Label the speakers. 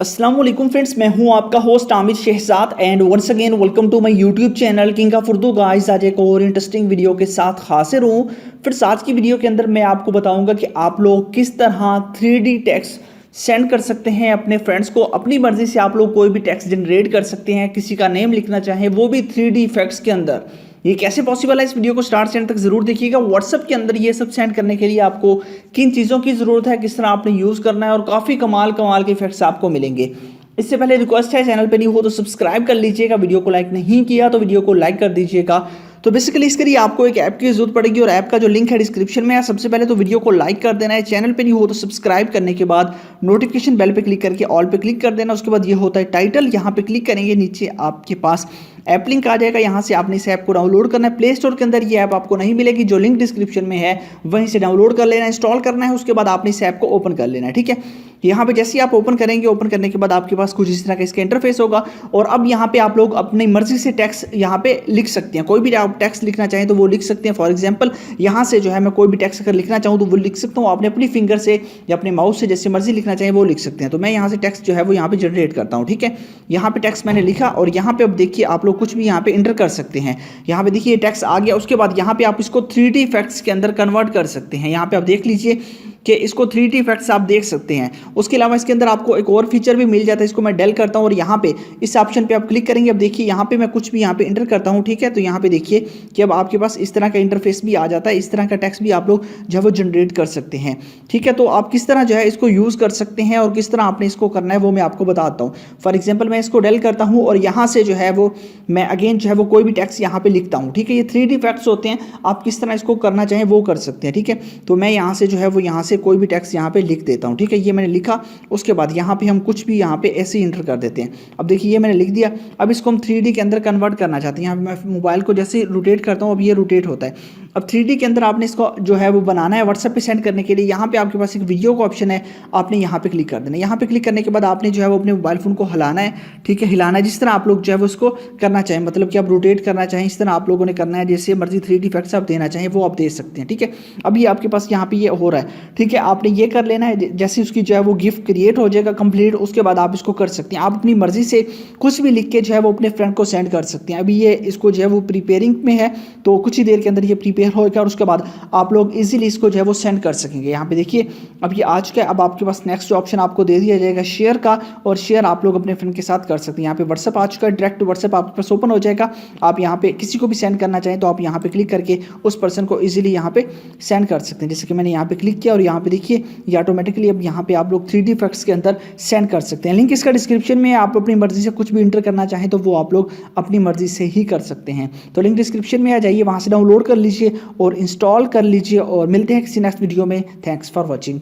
Speaker 1: अस्सलाम वालेकुम फ्रेंड्स, मैं हूं आपका host Aamir Shahzad and once again welcome to my YouTube channel king of Urdu. Guys, आज एक और इंटरेस्टिंग वीडियो के साथ हाजिर हूं। फ्रेंड्स, आज की वीडियो के अंदर मैं आपको बताऊंगा कि आप लोग किस तरह 3D टेक्स्ट सेंड कर सकते हैं अपने फ्रेंड्स को। अपनी मर्जी से आप लोग कोई भी टेक्स्ट जनरेट कर सकते हैं, किसी का नेम लिखना चाहें वो भी 3D इफेक्ट्स के अंदर। ये कैसे पॉसिबल है, इस वीडियो को स्टार्ट से एंड तक जरूर देखिएगा। व्हाट्सएप के अंदर ये सब सेंड करने के लिए आपको किन चीज़ों की ज़रूरत है, किस तरह आपने यूज़ करना है, और काफ़ी कमाल कमाल के इफेक्ट्स आपको मिलेंगे। इससे पहले रिक्वेस्ट है, चैनल पे नहीं हो तो सब्सक्राइब कर लीजिएगा, वीडियो को लाइक नहीं किया तो वीडियो को लाइक कर दीजिएगा। तो बेसिकली इसके लिए आपको एक ऐप की जरूरत पड़ेगी और ऐप का जो लिंक है डिस्क्रिप्शन में है। सबसे पहले तो वीडियो को लाइक कर देना है, चैनल पे नहीं हो तो सब्सक्राइब करने के बाद नोटिफिकेशन बेल पे क्लिक करके ऑल पे क्लिक कर देना। उसके बाद ये होता है टाइटल, यहाँ पे क्लिक करेंगे, नीचे आपके पास ऐप लिंक आ जाएगा। यहाँ से आपने इस ऐप को डाउनलोड करना है। प्ले स्टोर के अंदर ये ऐप आपको नहीं मिलेगी, जो लिंक डिस्क्रिप्शन में है वहीं से डाउनलोड कर लेना है, इंस्टॉल करना है। उसके बाद आपने इस ऐप को ओपन कर लेना है, ठीक है। यहाँ पे जैसे ही आप ओपन करेंगे, ओपन करने के बाद आपके पास कुछ इस तरह का इसका इंटरफेस होगा। और अब यहाँ पे आप लोग अपनी मर्जी से टेक्स्ट यहाँ पे लिख सकते हैं। कोई भी आप टेक्स्ट लिखना चाहें तो वो लिख सकते हैं। फॉर एग्जाम्पल यहाँ से जो है मैं कोई भी टेक्स्ट अगर लिखना चाहूँ तो वो लिख सकता हूँ। आपने अपनी फिंगर से या अपने माउस से जैसे मर्जी लिखना चाहें वो लिख सकते हैं। तो मैं यहाँ से टेक्स्ट जो है वो यहाँ पे जनरेट करता हूँ, ठीक है। यहाँ पे टेक्स्ट मैंने लिखा और यहाँ पे अब देखिए आप लोग कुछ भी यहाँ पे इंटर कर सकते हैं। यहाँ पे देखिए टेक्स्ट आ गया। उसके बाद यहाँ पे आप इसको 3D इफेक्ट्स के अंदर कन्वर्ट कर सकते हैं। यहाँ पे आप देख लीजिए कि इसको 3D इफेक्ट्स आप देख सकते हैं। उसके अलावा इसके अंदर आपको एक और फीचर भी मिल जाता है। इसको मैं डेल करता हूँ और यहाँ पे इस ऑप्शन पे आप क्लिक करेंगे। अब देखिए यहाँ पे मैं कुछ भी यहाँ पे इंटर करता हूँ, ठीक है। तो यहाँ पे देखिए कि अब आपके पास इस तरह का इंटरफेस भी आ जाता है। इस तरह का टेक्स्ट भी आप लोग जो है वो जनरेट कर सकते हैं, ठीक है। तो आप किस तरह जो है इसको यूज़ कर सकते हैं और किस तरह आपने इसको करना है वो मैं आपको बताता हूँ। फॉर एग्जाम्पल मैं इसको डेल करता हूँ और यहाँ से जो है वो मैं अगेन जो है वो कोई भी टेक्स्ट यहाँ पे लिखता हूँ, ठीक है। ये 3D इफेक्ट्स होते हैं, आप किस तरह इसको करना चाहें वो कर सकते हैं, ठीक है। तो मैं यहाँ से जो है वो यहाँ से कोई भी टेक्स्ट यहाँ पे लिख देता हूँ, ठीक है। ये मैंने लिखा। उसके बाद यहाँ पे हम कुछ भी यहाँ पे ऐसे ही इंटर कर देते हैं। अब देखिए ये मैंने लिख दिया। अब इसको हम 3D के अंदर कन्वर्ट करना चाहते हैं। यहाँ पे मैं मोबाइल को जैसे रोटेट करता हूँ, अब ये रोटेट होता है। अब 3D के अंदर आपने इसको जो है वो बनाना है व्हाट्सएप पे सेंड करने के लिए। यहाँ पे आपके पास एक वीडियो का ऑप्शन है, आपने यहाँ पे क्लिक कर देना है। यहाँ पे क्लिक करने के बाद आपने जो है वो अपने मोबाइल फोन को हिलाना है, ठीक है। हिलाना है जिस तरह आप लोग जो है वो उसको करना चाहें, मतलब कि आप रोटेट करना चाहें इस तरह आप लोगों ने करना है। जैसे मर्जी 3D इफेक्ट्स आप देना चाहें वो आप दे सकते हैं, ठीक है। अब ये आपके पास यहाँ पे ये हो रहा है, ठीक है। आपने ये कर लेना है। जैसे उसकी जो है वो गिफ्ट क्रिएट हो जाएगा कंप्लीट, उसके बाद आप इसको कर सकते हैं। आप अपनी मर्जी से कुछ भी लिख के जो है वो अपने फ्रेंड को सेंड कर सकते हैं। अभी ये इसको जो है वो प्रिपेयरिंग में है, तो कुछ ही देर के अंदर ये प्रिपेयर होगा और उसके बाद आप लोग इजीली इसको जो है वो सेंड कर सकेंगे। यहाँ पे देखिए अब ये आ चुका है। अब आपके पास नेक्स्ट ऑप्शन आपको दे दिया जाएगा शेयर का, और शेयर आप लोग अपने फ्रेंड के साथ कर सकते हैं। यहाँ पे व्हाट्सएप आ चुका है, डायरेक्ट व्हाट्सएप आपके पास ओपन हो जाएगा। आप यहाँ पे किसी को भी सेंड करना चाहें तो आप यहाँ पे क्लिक करके उस पर्सन को इजीली यहाँ पे सेंड कर सकते हैं। जैसे कि मैंने यहाँ पे क्लिक किया और यहाँ पे देखिए ये ऑटोमेटिकली अब यहाँ पे आप लोग 3D इफेक्ट्स के अंदर सेंड कर सकते हैं। लिंक इसका डिस्क्रिप्शन में है। आप अपनी मर्जी से कुछ भी इंटर करना चाहें तो वो आप लोग अपनी मर्जी से ही कर सकते हैं। तो लिंक डिस्क्रिप्शन में आ जाइए, वहाँ से डाउनलोड कर लीजिए और इंस्टॉल कर लीजिए। और मिलते हैं किसी नेक्स्ट वीडियो में। Thanks for watching.